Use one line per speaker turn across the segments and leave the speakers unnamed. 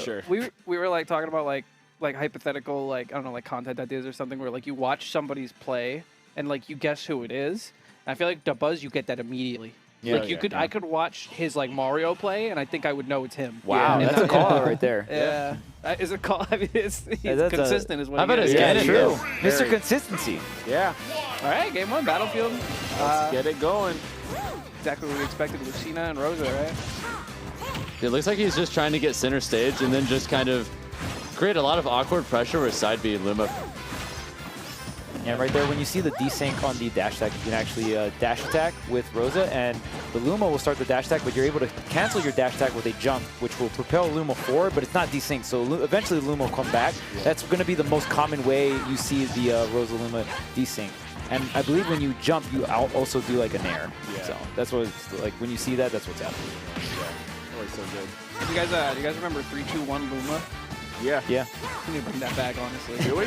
sure.
We were like talking about like hypothetical like I don't know like content ideas or something where like you watch somebody's play and like you guess who it is. And I feel like Dabuz, you get that immediately.
Yeah.
Like you could, I could watch his like Mario play, and I think I would know it's him.
Wow,
Yeah.
that's a call out right there.
Yeah, is a call. I mean, he's
that's
consistent is what.
How about his
Yeah,
cannon?
true.
Yeah.
Mr. Consistency.
Yeah.
All right, game one, Battlefield.
Let's get it going.
Exactly what we expected, Lucina and Rosa, right?
It looks like he's just trying to get center stage and then just kind of create a lot of awkward pressure with side B and Luma.
And right there, when you see the desync on the dash attack, you can actually dash attack with Rosa, and the Luma will start the dash attack, but you're able to cancel your dash attack with a jump, which will propel Luma forward, but it's not desynced, so eventually Luma will come back. Yeah. That's going to be the most common way you see the Rosa Luma desync. And I believe when you jump, you also do like a nair. Yeah. So that's what it's like. When you see that, that's what's happening.
Yeah. Always so good.
Do you guys remember 3-2-1 Luma?
Yeah.
Yeah.
We need to bring that back, honestly.
Do we?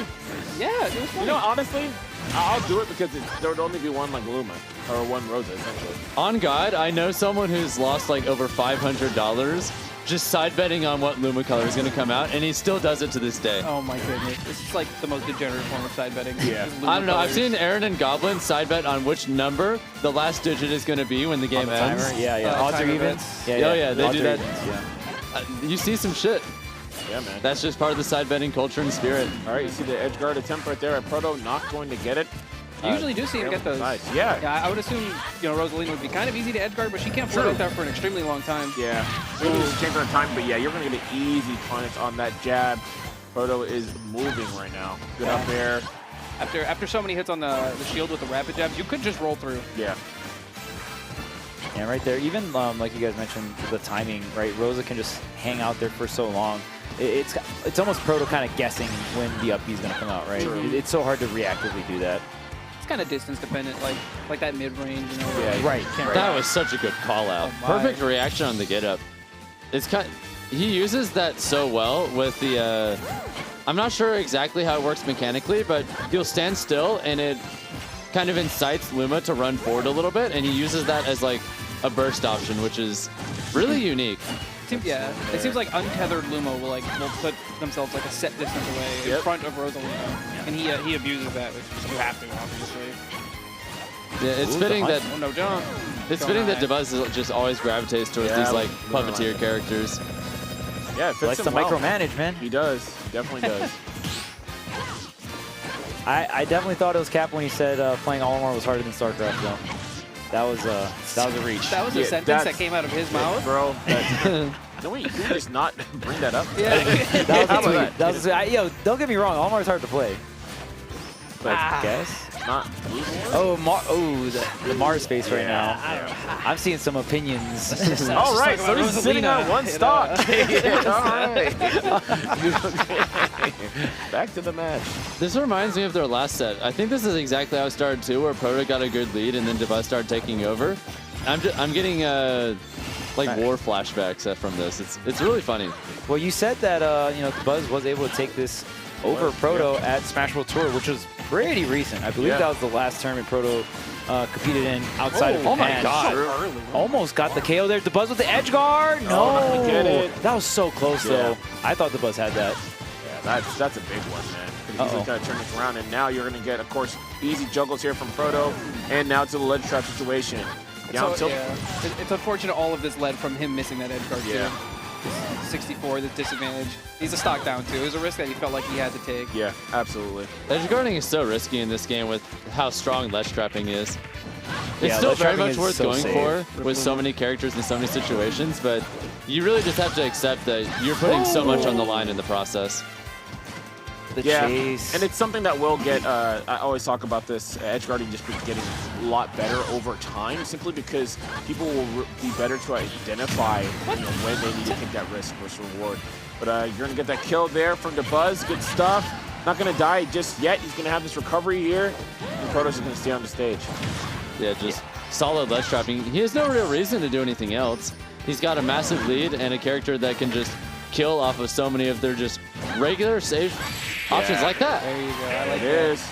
Yeah, it was funny.
You know, honestly, I'll do it because there would only be one like Luma, or one Rosa, essentially.
On God, I know someone who's lost like over $500 just side betting on what Luma color is going to come out, and he still does it to this day.
Oh my goodness. This is like the most degenerate form of side betting.
Yeah.
I don't know. I've seen Aaron and Goblin side bet on which number the last digit is going to be when the game ends.
Timer. Yeah, yeah. Odds or
timer
evens.
bets.
Yeah,
Oh, yeah, they do that.
Evens, yeah.
You see some shit.
Yeah, man.
That's just part of the side betting culture and spirit.
All right, you see the edge guard attempt right there at Proto, not going to get it.
You usually do see him get those.
Nice. Yeah.
Yeah, I would assume, you know, Rosalina would be kind of easy to edge guard, but she can't float out there for an extremely long time.
Yeah. Maybe it's changing on time, but yeah, you're going to get an easy punish on that jab. Proto is moving right now. Good up there.
After so many hits on the shield with the rapid jabs, you could just roll through.
Yeah.
And right there, even like you guys mentioned, the timing, right? Rosa can just hang out there for so long. It's almost Proto kind of guessing when the up B is going to come out, right? It's so hard to reactively do that.
It's kind of distance dependent, like that mid range, you know.
Yeah,
right.
That was such a good call out.
Oh
Perfect reaction on the get up. It's he uses that so well with the. I'm not sure exactly how it works mechanically, but he'll stand still and it kind of incites Luma to run forward a little bit, and he uses that as like a burst option, which is really unique.
Yeah, it seems like untethered Luma will put themselves like a set distance away in front of Rosalina, and he abuses that, which you have to, obviously.
Yeah, it's fitting that.
Oh, no jump.
It's fitting that Dabuz just always gravitates towards these like puppeteer characters.
Yeah, it fits
Likes
him
to
well.
micromanage, man.
He does. He definitely does.
I definitely thought it was Cap when he said playing Olimar was harder than StarCraft, though. That was a reach.
That was a sentence that came out of his mouth,
bro. Can we just not bring that up?
Yeah.
That was a tweet. That was a tweet. Yo, don't get me wrong, Olimar's hard to play. But I guess.
Not
The Mars face right now. I'm seeing some opinions.
All right, so he's sitting on one stock. All right. Back to the match.
This reminds me of their last set. I think this is exactly how it started too, where Proto got a good lead and then Dabuz started taking over. I'm getting like war flashbacks from this. It's really funny.
Well, you said that Dabuz was able to take this over Proto at Smash World Tour, which was pretty recent. I believe that was the last tournament Proto competed in outside of Japan.
Oh my God!
Almost got the KO there. Dabuz with the edge guard. No,
get it.
That was so close though. I thought Dabuz had that.
Yeah, that's a big one, man. He's going to turn this around, and now you're going to get, of course, easy juggles here from Proto, and now to the ledge trap situation. Down tilt.
It's unfortunate all of this led from him missing that edge guard too. 64, the disadvantage. He's a stock down too. It was a risk that he felt like he had to take.
Yeah, absolutely.
Edge guarding is so risky in this game with how strong ledge trapping is. It's
Yeah,
still
ledge
very
trapping
much
is
worth
so
going
safe.
for with so many characters in so many situations, but you really just have to accept that you're putting so much on the line in the process.
The chase.
And it's something that will get, I always talk about this, edge guarding just getting a lot better over time, simply because people will be better to identify when they need to take that risk versus reward. But you're going to get that kill there from Dabuz. Good stuff. Not going to die just yet. He's going to have this recovery here, and Protoss is going to stay on the stage.
Yeah, just solid ledge trapping. He has no real reason to do anything else. He's got a massive lead and a character that can just kill off of so many of their just regular save options like that.
There you go. I like
It is.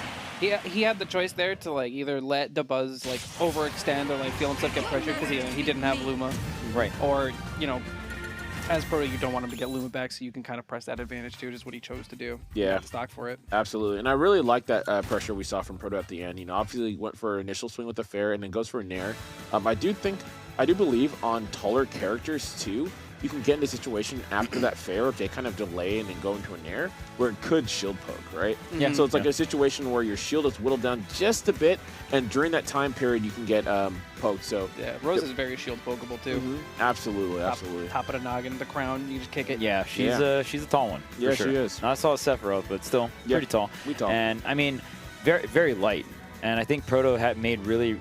He had the choice there to either let Dabuz overextend or feel himself get pressured because he didn't have Luma,
right,
or as Proto, you don't want him to get Luma back, so you can kind of press that advantage too, just what he chose to do.
Yeah.
Stock for it.
Absolutely. And I really like that pressure we saw from Proto at the end. You know, obviously he went for an initial swing with the fair and then goes for a nair. I do believe on taller characters too, you can get into a situation after that fair if they kind of delay and then go into a nair where it could shield poke, right?
Yeah.
So it's like a situation where your shield is whittled down just a bit, and during that time period you can get poked. So
yeah, Rose is very shield pokeable too.
Absolutely, absolutely.
Top of the noggin, the crown, you just kick it.
Yeah, she's a tall one.
Yeah,
for sure.
she is.
Not as tall as Sephiroth, but still pretty tall.
Tall.
And I mean, very, very light. And I think Proto had made really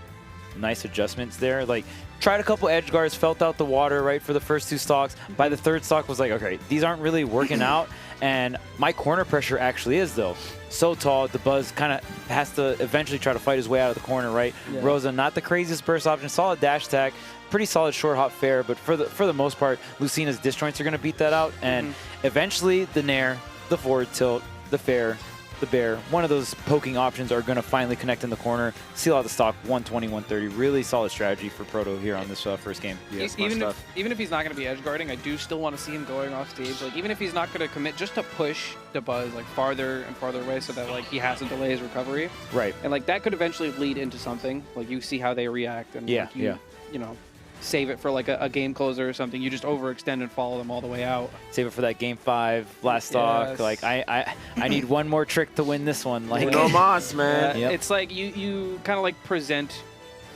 nice adjustments there. Like, tried a couple edge guards, felt out the water, right, for the first 2 stocks. By the 3rd stock was like, okay, these aren't really working out. And my corner pressure actually is, though. So tall, Dabuz kind of has to eventually try to fight his way out of the corner, right?
Yeah.
Rosa, not the craziest burst option, solid dash attack, pretty solid short hop fair, but for the most part, Lucina's disjoints are going to beat that out. And eventually, the nair, the forward tilt, the fair, the bear, one of those poking options are going to finally connect in the corner, seal out the stock 120, 130. Really solid strategy for Proto here on this first game.
Yeah,
even if he's not going to be edge guarding, I do still want to see him going off stage. Like, even if he's not going to commit, just to push Dabuz like farther and farther away so that like he has to delay his recovery.
Right.
And like that could eventually lead into something. Like you see how they react and like, you know, save it for like a game closer or something. You just overextend and follow them all the way out.
Save it for that game 5 last stock.
Yes.
Like I need one more trick to win this one. Like
No mas, man.
Yep.
It's like you kind of like present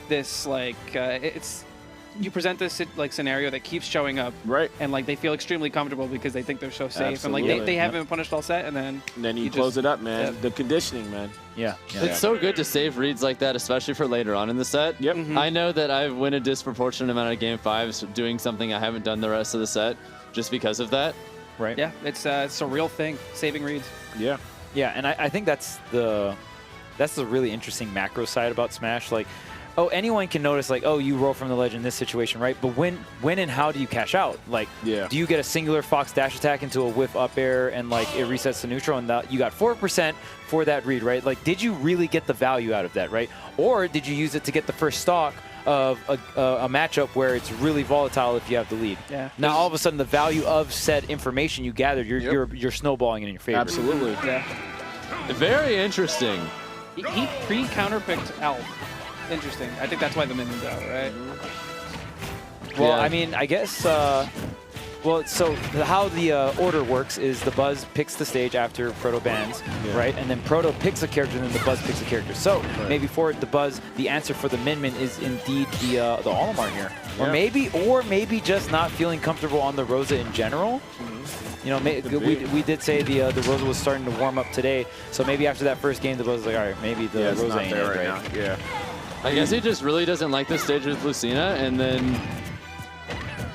this like you present this like scenario that keeps showing up,
Right.
and like they feel extremely comfortable because they think they're so safe, and like
Absolutely.
they haven't been punished all set, and then
you close it up, man.
Yep.
The conditioning, man.
yeah.
It's so good to save reads like that, especially for later on in the set.
Yep.
I know that I win a disproportionate amount of game 5s doing something I haven't done the rest of the set just because of that.
Right.
yeah, it's a real thing, saving reads.
Yeah.
Yeah, and I think that's the really interesting macro side about Smash. Like, oh, anyone can notice, like, oh, you roll from the ledge in this situation, right? But when and how do you cash out? Like, do you get a singular Fox dash attack into a whiff up air and, like, it resets to neutral and you got 4% for that read, right? Like, did you really get the value out of that, right? Or did you use it to get the first stock of a matchup where it's really volatile if you have the lead?
Yeah.
Now, all of a sudden, the value of said information you gathered, you're snowballing in your favor.
Absolutely.
Yeah.
Very interesting.
He pre-counterpicked Elf. Interesting. I think that's why the MinMin's out, right?
Well,
Yeah.
I mean, I guess, well, so how the order works is the Buzz picks the stage after Proto bans, right? And then Proto picks a character, and then the Buzz picks a character. So maybe for the Buzz, the answer for the MinMin is indeed the Olimar here. Or maybe just not feeling comfortable on the Rosa in general. You know, we did say the Rosa was starting to warm up today, so maybe after that first game, the Buzz was like, all right, maybe the
it's
Rosa
not
ain't
there
it,
right
right?
now. Yeah.
I guess he just really doesn't like this stage with Lucina, and then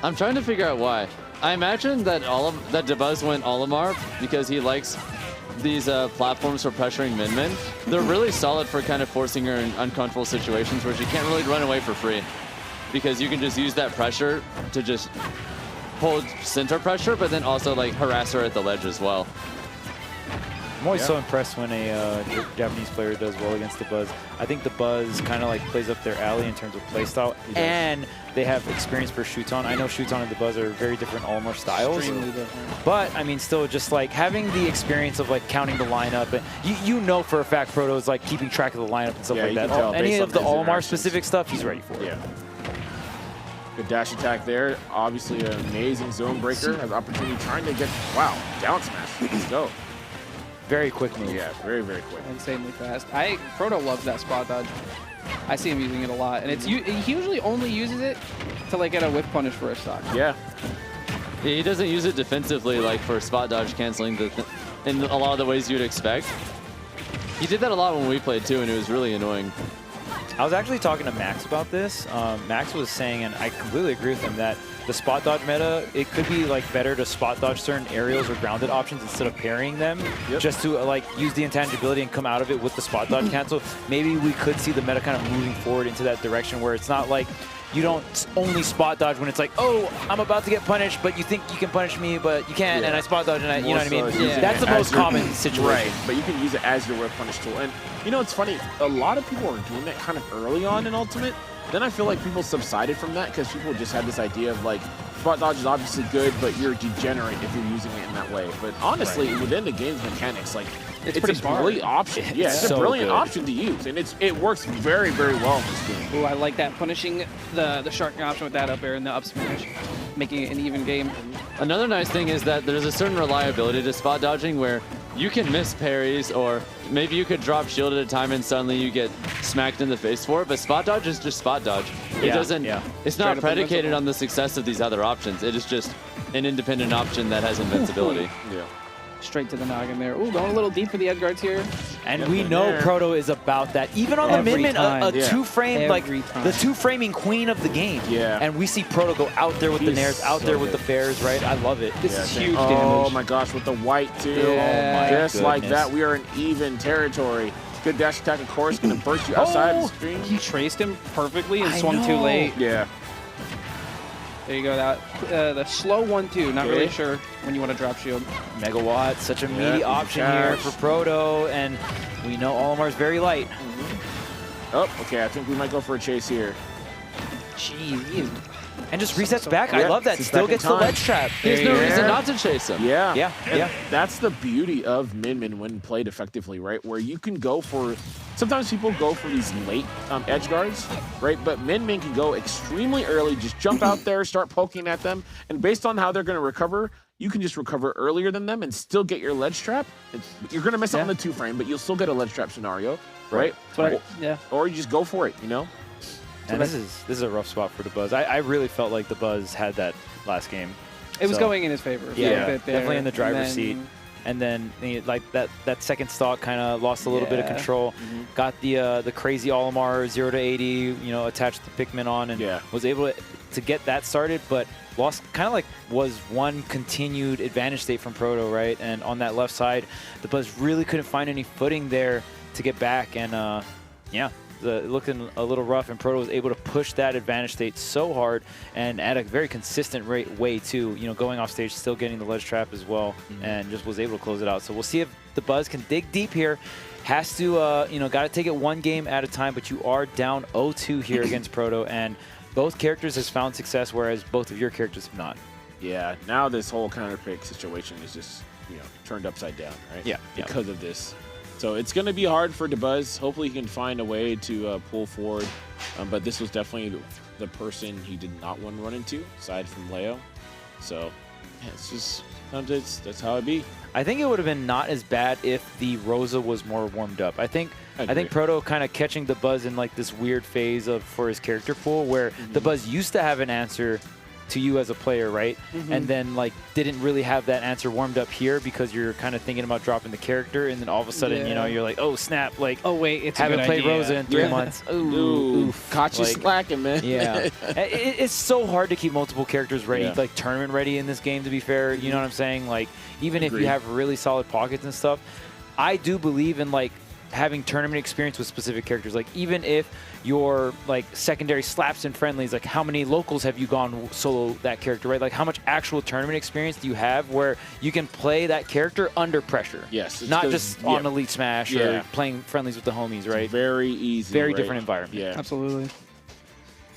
I'm trying to figure out why. I imagine that Dabuz went Olimar because he likes these platforms for pressuring MinMin. They're really solid for kind of forcing her in uncomfortable situations where she can't really run away for free, because you can just use that pressure to just hold center pressure, but then also like harass her at the ledge as well.
I'm always so impressed when a Japanese player does well against the Buzz. I think the Buzz kind of like plays up their alley in terms of playstyle, and they have experience for Shuton. I know Shuton and the Buzz are very different Olimar styles,
Extremely different.
but I mean, still just like having the experience of like counting the lineup, and you know for a fact Proto is like keeping track of the lineup and stuff like
you
that.
can tell
Any
based
of
on
the
his
Olimar
interactions.
specific stuff, he's ready for.
Yeah. Good dash attack there. Obviously an amazing zone breaker. Has opportunity trying to get, wow, down smash. Let's go.
Very quick move.
Yeah, very, very quick.
Insanely fast. Proto loves that spot dodge. I see him using it a lot, and he usually only uses it to like get a whiff punish for a stock.
Yeah.
He doesn't use it defensively, like for spot dodge canceling in a lot of the ways you'd expect. He did that a lot when we played too, and it was really annoying.
I was actually talking to Max about this. Max was saying, and I completely agree with him, that the spot dodge meta, it could be like better to spot dodge certain aerials or grounded options instead of parrying them, just to like use the intangibility and come out of it with the spot dodge cancel. Maybe we could see the meta kind of moving forward into that direction where it's not like you don't only spot dodge when it's like, oh, I'm about to get punished, but you think you can punish me, but you can't, and I spot dodge, and you know what I mean? That's the most common situation.
Right, but you can use it as your whip punish tool. And you know, it's funny, a lot of people are doing that kind of early on in Ultimate, then I feel like people subsided from that because people just had this idea of like, spot dodge is obviously good, but you're a degenerate if you're using it in that way. But honestly, within the game's mechanics, like, it's
pretty
a
smart.
brilliant option. Yeah, it's
so
a brilliant
good.
option to use, and it works very, very well in this game.
Ooh, I like that, punishing the sharking option with that up air and the up smash, making it an even game.
Another nice thing is that there's a certain reliability to spot dodging where you can miss parries, or maybe you could drop shield at a time and suddenly you get smacked in the face for it, but spot dodge is just spot dodge. It doesn't, it's not
Straight up
predicated
invincible.
on the success of these other options. It is just an independent option that has invincibility.
Yeah.
Straight to the noggin there. Ooh, going a little deep for the edge guards here.
And
Yep,
we
in
know
there.
Proto is about that. Even on
Every
the MinMin, a
time.
Yeah.
two-frame, like
Every time.
the two-framing queen of the game.
Yeah.
And we see Proto go out there with the
He's
nairs, out
so
there with
good.
the fairs, right? I love it.
This
Yeah,
is
same.
huge
Oh
damage.
my gosh, with the white too.
Yeah.
Just like
Goodness.
that, we are in even territory. Good dash attack, of course, gonna burst you outside the screen.
He traced him perfectly and
I
swung too
know.
late.
Yeah.
There you go. That the slow 1-2. Not
Okay.
really sure when you want to drop shield.
Megawatt, such a meaty
easy
option here
cash.
for Proto, and we know Olimar's very light.
Oh, okay, I think we might go for a chase here.
Jeez, he is.
And just resets
so-
back. I
Yeah,
love that.
it's
Still
back in
gets the
time.
ledge trap.
There's no
Yeah.
reason not to chase him.
Yeah.
Yeah,
And
yeah.
that's the beauty of MinMin when played effectively, right? Where you can go for, sometimes people go for these late edge guards, right? But MinMin can go extremely early, just jump out there, start poking at them, and based on how they're going to recover, you can just recover earlier than them and still get your ledge trap. You're going to miss out on the 2-frame, but you'll still get a ledge trap scenario, right?
But yeah.
Or you just go for it, you know?
And this is a rough spot for Dabuz. I really felt like Dabuz had that last game.
It was
So-
going in his favor. for
Yeah,
a bit there,
definitely in the
and
driver's
then-
seat. And then like that second stock kind of lost a little bit of
Yeah.
control. Got the crazy Olimar 0 to 80, you know, attached the Pikmin on, and
Yeah.
was able to get that started, but lost kind of like was one continued advantage state from Proto, right? And on that left side, the Buzz really couldn't find any footing there to get back, and yeah. Looking a little rough, and Proto was able to push that advantage state so hard and at a very consistent way too. You know, going off stage, still getting the ledge trap as well, and just was able to close it out. So we'll see if the Buzz can dig deep here. Has to, you know, got to take it one game at a time. But you are down 0-2 here against Proto, and both characters has found success, whereas both of your characters have not.
Yeah, now this whole counter pick situation is just, you know, turned upside down, right?
Yeah.
Because of this. So it's going to be hard for Dabuz. Hopefully he can find a way to pull forward. But this was definitely the person he did not want to run into, aside from Leo. So, yeah, it's just, sometimes that's how it be.
I think it would have been not as bad if the Rosa was more warmed up. I think
agree.
Proto kind of catching the Buzz in like this weird phase for his character pool where the Buzz used to have an answer to you as a player, right? And then like didn't really have that answer warmed up here because you're kind of thinking about dropping the character, and then all of a sudden, you know, you're like, oh snap, like
Oh wait, it's
haven't
a good
played
idea.
Rosa in 3 months.
Ooh, caught you
like-
slacking, man.
Yeah, it's so hard to keep multiple characters ready,
Yeah.
like tournament ready in this game, to be fair. You know what I'm saying? Like, even if
Agreed.
you have really solid pockets and stuff, I do believe in like having tournament experience with specific characters. Like, even if your like secondary slaps and friendlies, like how many locals have you gone solo that character, right? Like how much actual tournament experience do you have where you can play that character under pressure?
Yes. it's
Not
'cause-
just
yeah,
on Elite Smash
Yeah.
or playing friendlies with the homies, right?
Very easy.
Very
right?
different environment.
Yeah.
Absolutely.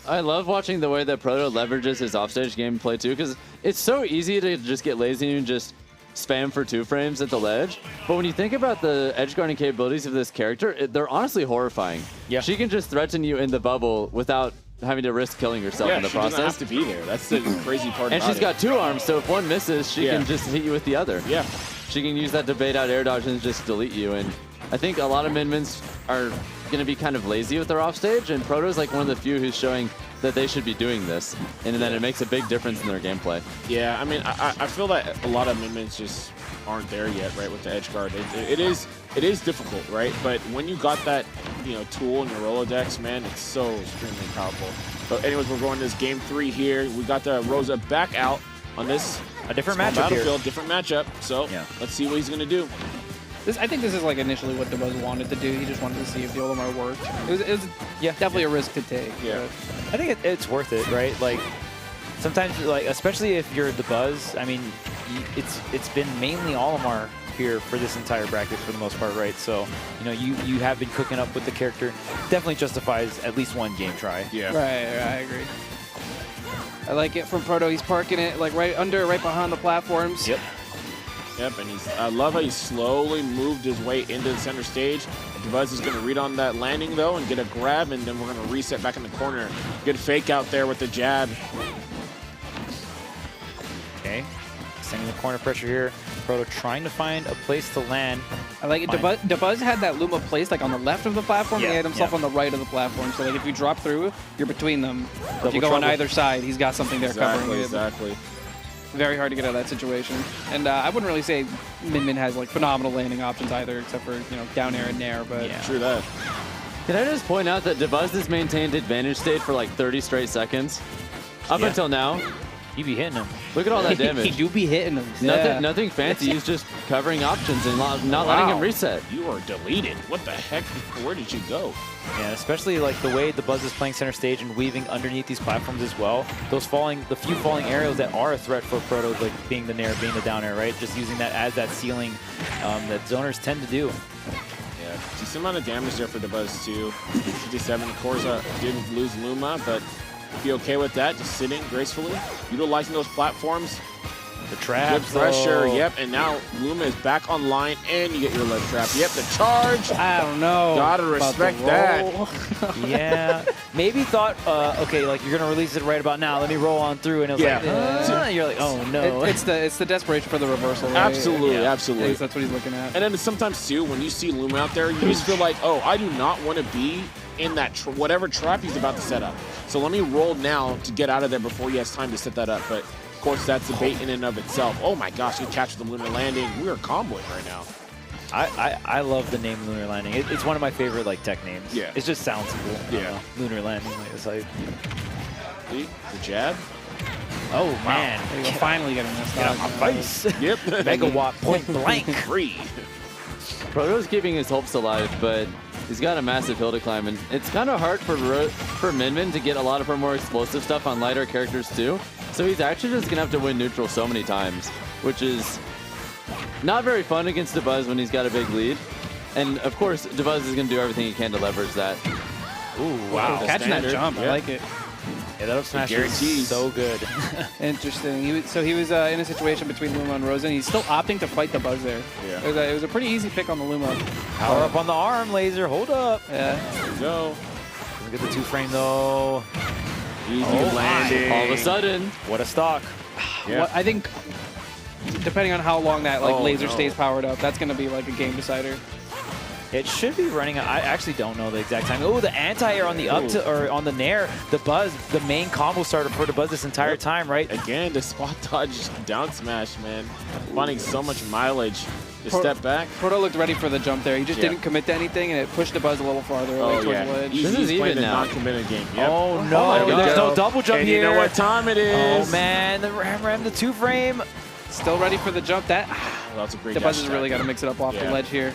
I love watching the way that Proto leverages his offstage gameplay too, because it's so easy to just get lazy and just spam for 2 frames at the ledge. But when you think about the edge guarding capabilities of this character, they're honestly horrifying.
Yeah.
She can just threaten you in the bubble without having to risk killing herself
Yeah,
in the
she doesn't
process.
have to be there. That's the crazy part
And
about
she's got 2 arms, so if one misses, she
Yeah.
can just hit you with the other.
Yeah.
She can use that to bait out air dodge and just delete you. And I think a lot of MinMins are going to be kind of lazy with their offstage, and Proto's like one of the few who's showing that they should be doing this, and that it makes a big difference in their gameplay.
Yeah, I mean, I feel that a lot of MinMins just aren't there yet, right, with the edge guard. It is difficult, right? But when you got that, you know, tool in your Rolodex, man, it's so extremely powerful. But anyways, we're going to this game 3 here. We got the Rosa back out on this
A different
small
matchup here.
battlefield, different matchup. So
Yeah.
let's see what he's going to do.
I think this is like initially what Dabuz wanted to do. He just wanted to see if the Olimar worked. It was
Yeah.
definitely a risk to take.
Yeah.
I think it's worth it, right? Like, sometimes, like, especially if you're the Buzz, I mean, it's been mainly Olimar here for this entire bracket for the most part, right? So, you know, you have been cooking up with the character. Definitely justifies at least one game try.
Yeah.
Right, I agree. I like it from Proto. He's parking it like right behind the platforms.
Yep.
Yep, and I love how he slowly moved his way into the center stage. Dabuz is going to read on that landing, though, and get a grab, and then we're going to reset back in the corner. Good fake out there with the jab.
Okay. Sending the corner pressure here. Proto trying to find a place to land.
I like it. Dabuz had that Luma placed like on the left of the platform, and he had himself on the right of the platform. So like if you drop through, you're between them. If you go on either side, he's got something there covering it.
Exactly.
Very hard to get out of that situation. And I wouldn't really say MinMin has like phenomenal landing options either, except for, you know, down air and nair. But
Yeah.
True that.
Can I just point out that Dabuz has maintained advantage state for like 30 straight seconds? Up until now.
You be hitting him.
Look at all that
he
damage.
do be hitting them.
Nothing fancy. He's just covering options and not letting him reset.
You are deleted. What the heck? Where did you go?
Yeah, especially like the way Dabuz is playing center stage and weaving underneath these platforms as well. The few falling aerials that are a threat for Proto, like being the nair, being the down air, right? Just using that as that ceiling that zoners tend to do.
Yeah, decent amount of damage there for Dabuz too. 57. Of course, didn't lose Luma, but be okay with that. Just sitting gracefully, utilizing those platforms.
The trap.
Good pressure. Yep, and now Luma is back online, and you get your ledge trap. Yep, the charge.
I don't know.
Gotta respect that.
Yeah, maybe thought, okay, like you're gonna release it right about now. Let me roll on through, and it was like, you're like, oh no.
It's the desperation for the reversal. Right?
Absolutely,
Yeah.
absolutely.
That's what he's looking at.
And then sometimes too, when you see Luma out there, you just feel like, oh, I do not want to be in that whatever trap he's about to set up. So let me roll now to get out of there before he has time to set that up. But of course, that's the bait in and of itself. Oh my gosh, good catch with the lunar landing. We are comboing right now.
I love the name Lunar Landing. It's one of my favorite like tech names.
Yeah.
It just sounds cool.
Yeah.
Lunar Landing. Like, it's like,
See, the jab.
oh man.
There you go, finally getting this.
Get out my face.
Yep.
Megawatt point blank.
Free.
Proto's keeping his hopes alive, but he's got a massive hill to climb, and it's kind of hard for MinMin to get a lot of her more explosive stuff on lighter characters too. So he's actually just gonna have to win neutral so many times, which is not very fun against Dabuz when he's got a big lead. And of course, Dabuz is gonna do everything he can to leverage that.
Ooh, wow.
Catching that
Standard.
jump, I
Yep.
like it.
Yeah, that up smash is
Guarantees.
so good.
Interesting. He was in a situation between Luma and Rosa, and he's still opting to fight Dabuz there.
Yeah.
It was a pretty easy pick on the Luma.
Power up on the arm, laser. Hold up.
Yeah.
There we go.
Look at the 2-frame though.
Easy
Oh,
landing.
All of a sudden,
What a stock.
Yeah.
What, I think, depending on how long that
Oh,
laser
no.
stays powered up, that's going to be like a game decider.
It should be running. I actually don't know the exact time. Oh, the anti-air on the up to, or on the nair. The Buzz, the main combo starter for the Buzz this entire time, right?
Again, the spot dodge down smash, man. Finding so much mileage. Just step back.
Proto looked ready for the jump there. He just didn't commit to anything, and it pushed Dabuz a little farther away towards the ledge.
He's
This is
playing
even
the
now.
non-committed game. Yep.
Oh no,
there we
there's
go.
no double jump
And
here.
you know what time it is.
Oh man, the ram, the 2-frame.
Still ready for the jump. That
Well, that's a great
Dabuz
dash
has really
attack.
got to mix it up off the
Yeah.
ledge here.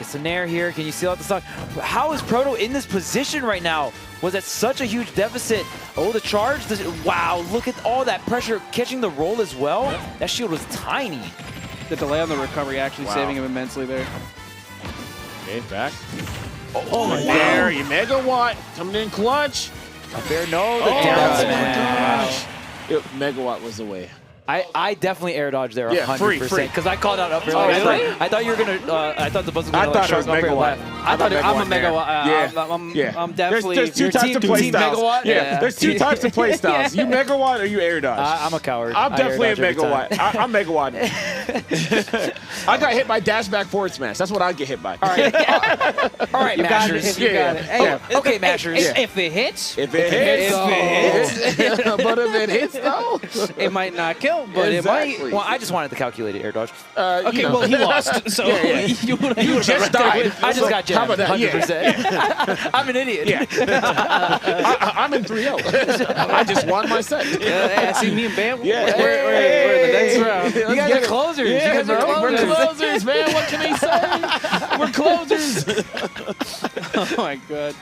It's a nair here. Can you seal out the stock? How is Proto in this position right now? Was at such a huge deficit. Oh, the charge. Wow, look at all that pressure catching the roll as well. That shield was tiny.
The delay on the recovery actually
Wow.
saving him immensely there.
Okay, back.
Oh my
There, you megawatt coming in clutch.
Fair no, the
Oh,
down
my
smash.
gosh. Megawatt was the way.
I definitely air dodged there
Yeah,
100%
free.
because I called out up air.
Oh,
left.
really?
I thought you were gonna. I thought the buzz was
I
gonna
thought it
shark
was
up air
megawatt.
left.
I thought I'm a
there.
megawatt.
Yeah.
I'm definitely.
There's two
your
types
team-
of play
team
styles.
megawatt?
Yeah,
Yeah.
there's two types of play styles. You megawatt or you air dodge.
I'm a coward.
I'm
I air
definitely a
dodge every time.
megawatt. I'm megawatt. I got hit by dash back forward smash. That's what I get hit by.
All right,
You got it.
mashers.
You got
Yeah.
it. Hey,
Oh, okay, mashers.
If it hits,
If it hits,
If it
but if it hits though,
it might not kill, but it
Exactly.
might.
Well, I just wanted the calculated air dodge.
Okay,
you know.
well, he lost, so
Yeah.
you
just died.
I just got
How
jammed.
about that? Yeah.
100%. I'm an idiot.
Yeah. I'm in 3-0. I just won my set.
I see me and Bam.
Yeah.
We're in the next round.
You guys are closers.
Yeah,
you guys are
bro, we're
closers.
closers, man. What can I say? We're closers.
Oh my god.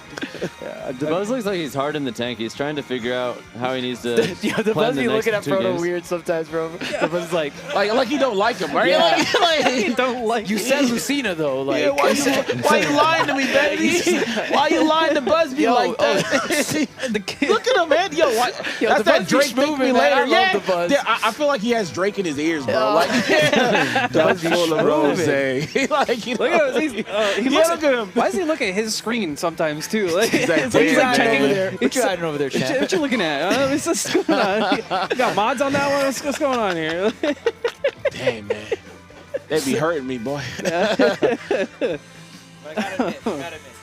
Dabuz looks like he's hard in the tank. He's trying to figure out how he needs to.
Yeah, the
plan
Buzz
the
be
next
looking at
2
Proto
games.
weird sometimes, bro. The Buzz is like,
like you don't like him, right?
Yeah.
Like,
Don't like
you said Lucina though, like.
yeah, why you lying to me, baby? Why you lying to Busby like that? Look at him, man. Yo, that's that Drake think me later.
I love the Buzz.
Yeah, I feel like he has Drake in his ears, bro.
Yeah.
Like, that's full of rose.
Schmovin'.
Like, you know,
Look at him. He looks
look at him.
Why does he look at his screen sometimes too? Like,
He's like,
it's like he's like
"Damn,
checking.
man."
over there. What you hiding over there, champ?
What you looking at? What's this going on? You got mods on that one? What's going on here?
Dang, man. They be hurting me, boy.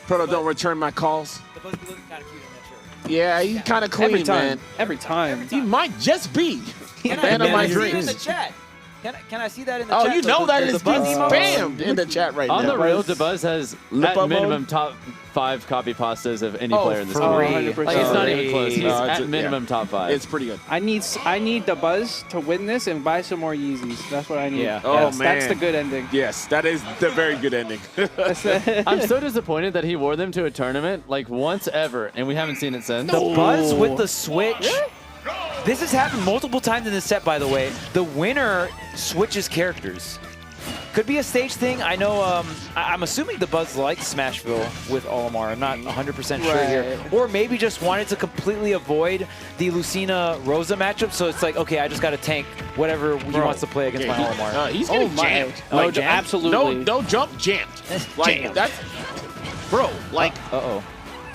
Proto, don't return my calls.
The Buzz be looking kind of cute in that shirt.
Yeah, he's kind of clean,
Every time.
man.
Every time.
He might just be the man of my
see it in
dreams.
the chat? Can I see that in the
Oh,
chat?
you know that is
Buzz
getting
emote?
spammed in the chat right
On
now.
the real, Dabuz has
Lip
at
up
minimum
mode?
top 5 copy pastas of any
Oh,
player in this
for
game.
real?
100%.
Like, it's not
Sorry.
even close. He's
No, it's
at minimum top 5.
It's pretty good.
I need Dabuz to win this and buy some more Yeezys. That's what I need.
Yeah.
Oh,
That's
man.
the good ending.
Yes, that is the very good ending.
I'm so disappointed that he wore them to a tournament like once ever, and we haven't seen it since.
The Buzz with the switch. This has happened multiple times in this set, by the way. The winner switches characters. Could be a stage thing. I know, I'm assuming the Buzz liked Smashville with Olimar. I'm not 100% sure here. Or maybe just wanted to completely avoid the Lucina-Rosa matchup, so it's like, okay, I just got to tank whatever he wants to play against my Olimar.
He's getting
my.
jammed.
No,
Like,
jammed? Absolutely.
No jump, jammed. Like,
Jammed.
that's... Bro, like...
Uh-oh.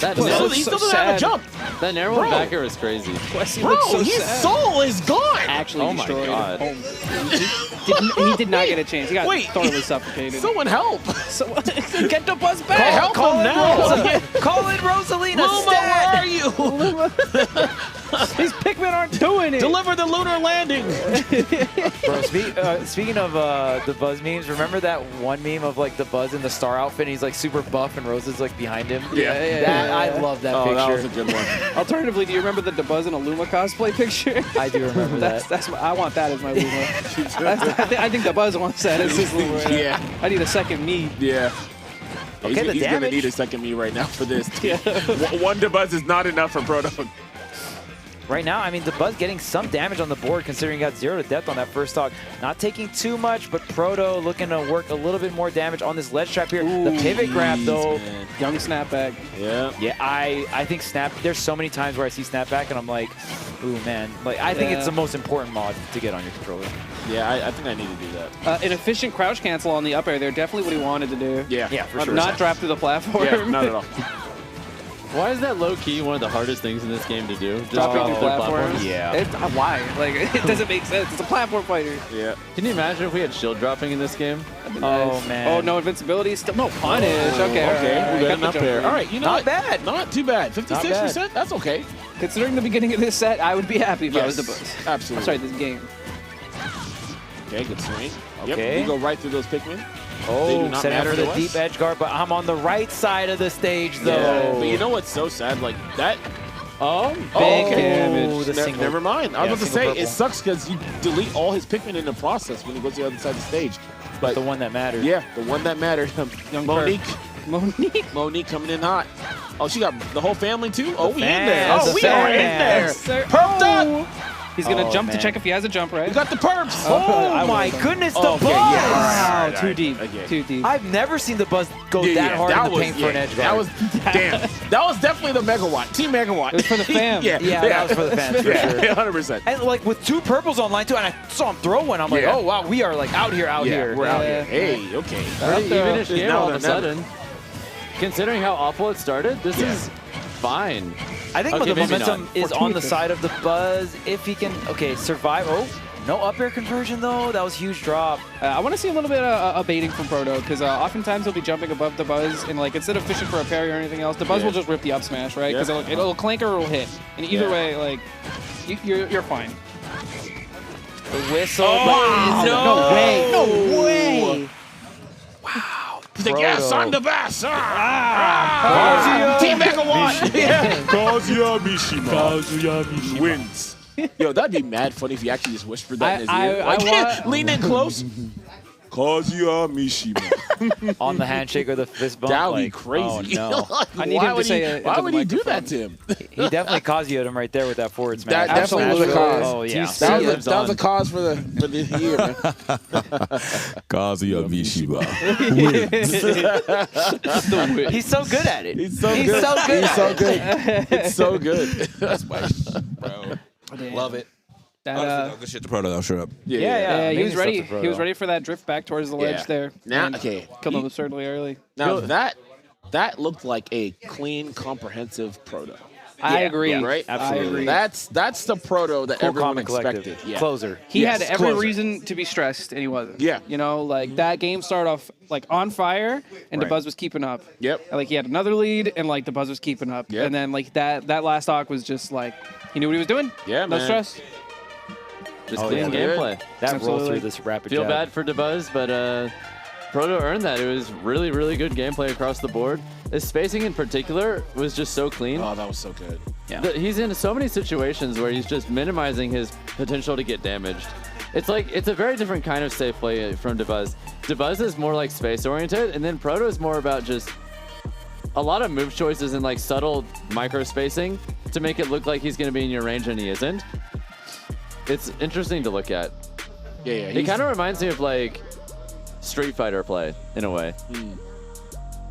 That
he
so
still doesn't have a
sad.
jump.
that narrow
Bro.
back air is crazy.
Wesley
Bro,
looks so
his
sad.
soul is gone.
Actually
Oh my
destroyed.
God.
He did not get a chance. He got
Wait.
thoroughly suffocated.
Someone help.
So, get the Buzz back.
Help
Call
him
in
now.
Rosa. Call in Rosalina.
Luma, where are you?
These Pikmin aren't doing it.
Deliver the lunar landing.
Bro, speaking of the Buzz memes, remember that one meme of like the Buzz in the star outfit and he's like super buff and Rosa's like behind him? I love that
Oh,
picture.
that was a good one.
Alternatively, do you remember the Dabuz and a Luma cosplay picture?
I do remember that.
I want that as my Luma. I think Dabuz wants that as his Luma. Right now.
Yeah.
I need a second me.
Yeah.
Okay, the
he's gonna
damage.
need a second me right now for this.
Yeah.
One Dabuz is not enough for Proto.
Right now, I mean, the Buzz getting some damage on the board considering he got 0 to death on that first stock. Not taking too much, but Proto looking to work a little bit more damage on this ledge trap here. The pivot grab, though.
Man.
Young snapback.
Yeah.
Yeah, I think there's so many times where I see snapback and I'm like, ooh, man. Like, I think it's the most important mod to get on your controller.
Yeah, I think I need to do that.
An efficient crouch cancel on the up air there. Definitely what he wanted to do.
Yeah,
for sure.
Not drop through the platform.
Yeah, not at all.
Why is that low-key one of the hardest things in this game to do? Just
Dropping
drop
through
through
platforms.
Yeah.
Why? Like, it doesn't make sense. It's a platform fighter.
Yeah.
Can you imagine if we had shield dropping in this game?
Oh, man.
Oh, no invincibility. Still no punish. Okay.
Okay,
all right,
we got
got
an
the
up
jump
air.
in.
All right, you know
Not
what?
bad.
Not too bad. 56%? That's okay.
Considering the beginning of this set, I would be happy if I was the
Yes,
Buzz.
absolutely.
I'm sorry, this game.
Okay, good swing.
Okay.
Yep, we go right through those Pikmin. They do
Oh,
not
setting up
matter
for
to
the
us.
deep edge guard, but I'm on the right side of the stage, though.
Yeah, but you know what's so sad? Like, that...
Oh, big
okay.
damage.
The single-
Never mind. I was
yeah,
about to say,
single
it
purple.
sucks because you delete all his Pikmin in the process when he goes to the other side of the stage. But
The one that mattered.
yeah, the one that mattered.
Young
Monique.
Monique.
Coming in hot. Oh, she got the whole family too? Oh, we in
fans,
there. Oh,
the
we are in there.
fans.
Sir.
Perped up.
Oh. He's going to
Oh,
jump
man.
to check if he has a jump, right?
We got the perps.
Oh, my goodness, the
Okay,
Buzz!
yes.
Wow,
Alright,
too deep.
okay.
Too deep.
I've never seen the Buzz go that hard in the paint for an edge guard.
That was, damn. That was definitely the Megawatt. Team Megawatt.
It was for the fam.
yeah,
Yeah, that was for the fans, for
yeah,
sure.
100%.
And like with 2 purples online too, and I saw him throw one. I'm like,
Yeah.
oh wow, we are like out here.
We're out
Yeah.
here. Hey, okay.
Pretty even-ish
It's
game
now
all
or
of a
never.
sudden. Considering how awful it started, this is fine.
I think
Okay,
the
maybe
momentum
not.
is on the side of the Buzz. If he can, survive. Oh, no up air conversion though. That was a huge drop.
I want to see a little bit of baiting from Proto, because oftentimes he'll be jumping above the Buzz, and like instead of fishing for a parry or anything else, the Buzz will just rip the up smash, right? Because it'll clank or it'll hit. And either way, like, you're fine.
The whistle.
Oh,
but
no.
way. No way.
The gas
Proto.
on the bass. Team Megawatt. Yeah. Kazuya Mishima. Wins. Yo, that'd be mad funny if he actually just whispered that in his ear.
I
Like, lean in close. Kazuya Mishima.
on the handshake or the fist bump.
That would be
like,
crazy.
Oh, no.
I need him to say it.
Why
into
would
the
he do
microphone.
that to him?
He definitely Kazuya him right there with that forward smash.
That definitely was a
Absolutely.
cause.
Oh, yeah.
TC
That
lives
was a
on.
cause for the year, man.
Kazuya Mishiba.
He's so good at it.
He's so
He's
good.
so good.
He's so good. It's so good. That's my
Bro.
Damn.
Love it.
That,
Honestly, no, good shit to Proto though. Straight up.
Yeah.
yeah, he was
Amazing
ready.
stuff to
He was
Proto.
ready for that drift back towards the ledge
Yeah.
there.
Now,
and
okay.
Killed him absurdly early.
Now that looked like a clean, comprehensive proto.
I agree.
Yeah, right?
Absolutely.
I agree.
That's the proto that
Cool
everyone
Comic Collective.
expected. Yeah.
Closer.
He
Yes,
had every
closer.
reason to be stressed, and he wasn't.
Yeah.
You know, like that game started off like on fire, and
Right.
Dabuz was keeping up.
Yep.
And, like he had another lead, and like Dabuz was keeping up.
Yep.
And then like that last stock was just like he knew what he was doing.
Yeah,
no
man.
stress.
Just
Oh,
clean
yeah.
gameplay.
That roll
Absolutely.
through this rapid
Feel
jab.
bad for Dabuz, but Proto earned that. It was really, really good gameplay across the board. His spacing in particular was just so clean.
Oh, that was so good.
He's in so many situations where he's just minimizing his potential to get damaged. It's like, it's a very different kind of safe play from Dabuz. Dabuz is more like space oriented, and then Proto is more about just a lot of move choices and like subtle micro spacing to make it look like he's going to be in your range and he isn't. It's interesting to look at.
Yeah, yeah.
It kind of reminds me of like Street Fighter play in a way.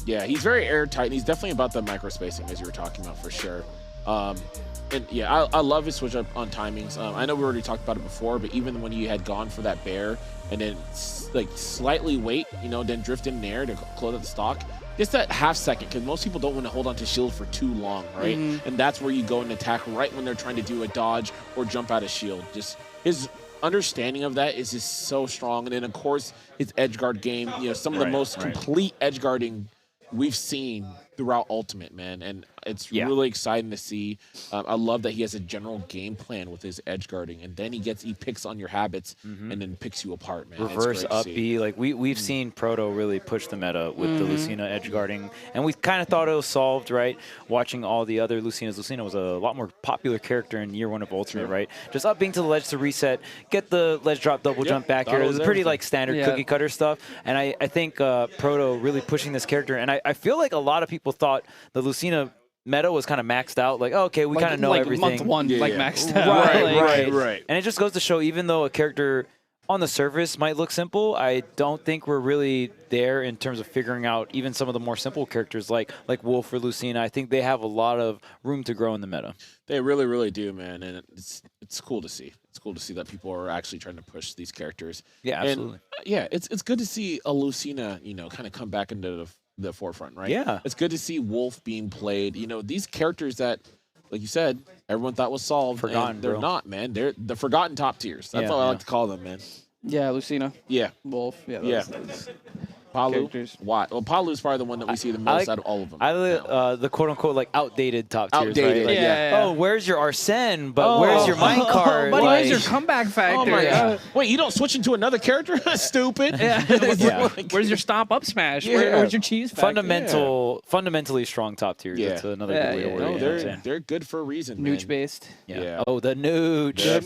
Yeah, he's very airtight, and he's definitely about the micro spacing, as you were talking about, for sure. And yeah, I love his switch up on timings. I know we already talked about it before, but even when you had gone for that bear and then like slightly wait, you know, then drift in there to close out the stock, just that half second, because most people don't want to hold on to shield for too long, right? And that's where you go and attack right when they're trying to do a dodge or jump out of shield. Just his understanding of that is just so strong. And then, of course, his edge guard game, you know, some of the most complete edge guarding we've seen throughout Ultimate, man. And it's really exciting to see. I love that he has a general game plan with his edge guarding, and then he picks on your habits and then picks you apart, man. It's
Reverse
great to
up
see.
B. Like we've seen Proto really push the meta with the Lucina edge guarding, and we kind of thought it was solved, right? Watching all the other Lucinas. Lucina was a lot more popular character in year 1 of Ultimate, right? Just up being to the ledge to reset, get the ledge drop double jump back here.
that
It
was
was pretty
everything.
like standard cookie cutter stuff, and I think Proto really pushing this character, and I feel like a lot of people thought the Lucina meta was kind of maxed out. Like, oh, okay, we kind of know
like
everything.
month one, like maxed out.
Right.
And it just goes to show, even though a character on the surface might look simple, I don't think we're really there in terms of figuring out even some of the more simple characters like Wolf or Lucina. I think they have a lot of room to grow in the meta.
They really, really do, man, and it's cool to see. It's cool to see that people are actually trying to push these characters.
Yeah, absolutely.
And, yeah, it's good to see a Lucina, you know, kind of come back into the forefront, right?
Yeah.
It's good to see Wolf being played. You know, these characters that, like you said, everyone thought was solved.
Forgotten,
and they're
bro.
not, man. They're the forgotten top tiers. That's what I like to call them, man.
Yeah, Lucina,
Yeah.
Wolf. Yeah,
Yeah.
those
Palu,
characters.
Watt. Well, Palu's probably the one that we see the most out of all of them.
I like the quote unquote like outdated top tiers,
Outdated,
right? Like,
yeah.
oh, where's your Arsene? But where's your mine card?
Buddy,
Like-
where's your comeback factor?
Oh my god! Wait, you don't switch into another character? Stupid.
Yeah.
Where's your stomp up smash?
Yeah.
Where's your cheese factor?
Fundamentally strong top tiers.
Yeah.
That's another
Yeah,
good way to
yeah,
word
No,
it. You know what I'm saying?
they're good for a reason. man.
Nooch based.
Yeah.
Yeah.
Oh, the nooch.